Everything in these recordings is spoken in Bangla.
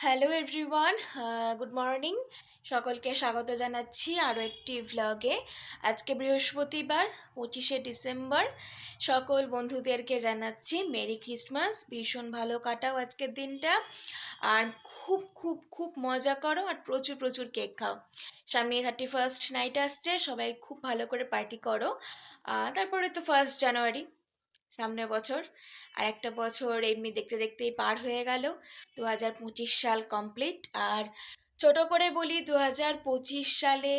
Hello everyone, good morning. সকলকে স্বাগত জানাচ্ছি আরও একটি ভ্লগে। আজকে বৃহস্পতিবার 25শে ডিসেম্বর। সকল বন্ধুদেরকে জানাচ্ছি মেরি ক্রিসমাস। ভীষণ ভালো কাটাও আজকের দিনটা, আর খুব খুব খুব মজা করো আর প্রচুর প্রচুর কেক খাও। সামনে 31st নাইট আসছে, সবাই খুব ভালো করে পার্টি করো। তারপরে তো 1 জানুয়ারি, সামনের বছর। আর একটা বছর এমনি দেখতে দেখতেই পার হয়ে গেল। 2025 সাল কমপ্লিট। আর ছোট করে বলি, 2025 সালে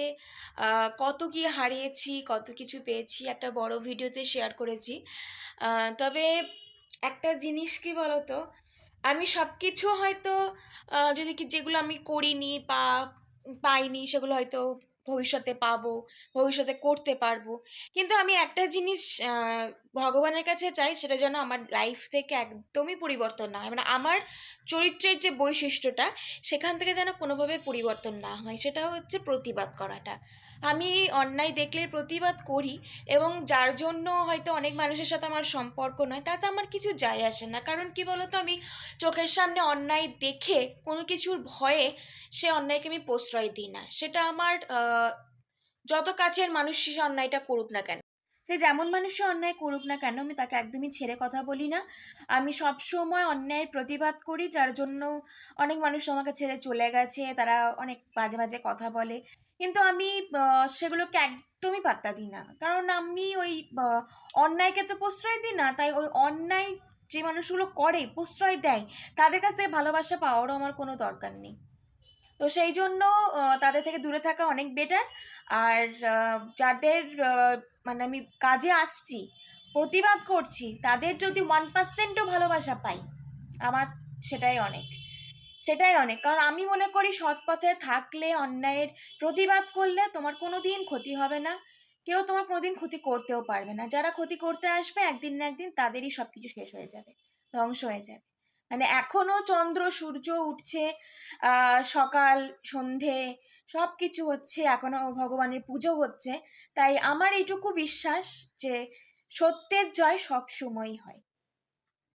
কত কি হারিয়েছি, কত কিছু পেয়েছি একটা বড় ভিডিওতে শেয়ার করেছি। তবে একটা জিনিস কি বলতো, আমি সব কিছু হয়তো যদি কি যেগুলো আমি করিনি বা পাইনি সেগুলো হয়তো ভবিষ্যতে পাবো, ভবিষ্যতে করতে পারবো। কিন্তু আমি একটা জিনিস ভগবানের কাছে চাই, সেটা যেন আমার লাইফ থেকে একদমই পরিবর্তন না হয়। মানে আমার চরিত্রের যে বৈশিষ্ট্যটা, সেখান থেকে যেন কোনোভাবে পরিবর্তন না হয়। সেটা হচ্ছে প্রতিবাদ করাটা। আমি অন্যায় দেখলে প্রতিবাদ করি, এবং যার জন্য হয়তো অনেক মানুষের সাথে আমার সম্পর্ক নয়, তাতে আমার কিছু যায় আসে না। কারণ কি বলতো, আমি চোখের সামনে অন্যায় দেখে কোনো কিছুর ভয়ে সে অন্যায়কে আমি প্রশ্রয় দিই না। সেটা আমার যত কাছের মানুষ সে অন্যায়টা করুক না কেন, সে যেমন মানুষই অন্যায় করুক না কেন, আমি তাকে একদমই ছেড়ে কথা বলি না। আমি সব সময় অন্যায়ের প্রতিবাদ করি, যার জন্য অনেক মানুষ আমাকে ছেড়ে চলে গেছে, তারা অনেক বাজে বাজে কথা বলে। কিন্তু আমি সেগুলোকে একদমই পাত্তা দিই না, কারণ আমি ওই অন্যায়কে তো প্রশ্রয় দিই না। তাই ওই অন্যায় যে মানুষগুলো করে, প্রশ্রয় দেয়, তাদের কাছ থেকে ভালোবাসা পাওয়ারও আমার কোনো দরকার নেই। তো সেই জন্য তাদের থেকে দূরে থাকা অনেক বেটার। আর যাদের মানে আমি কাজে আসছি, প্রতিবাদ করছি, তাদের যদি 1%ও ভালোবাসা পাই, আমার সেটাই অনেক। সেটাই অনেক, কারণ আমি মনে করি সৎ পথে থাকলে, অন্যায়ের প্রতিবাদ করলে তোমার কোনো দিন ক্ষতি হবে না। কেউ তোমার কোনোদিন ক্ষতি করতেও পারবে না। যারা ক্ষতি করতে আসবে, একদিন না একদিন তাদেরই সবকিছু শেষ হয়ে যাবে, ধ্বংস হয়ে যাবে। মানে এখনো চন্দ্র সূর্য উঠছে, সকাল সন্ধে সব কিছু হচ্ছে, এখনো ভগবানের পুজো হচ্ছে। তাই আমার এইটুকু বিশ্বাস যে সত্যের জয় সব সময়ই হয়।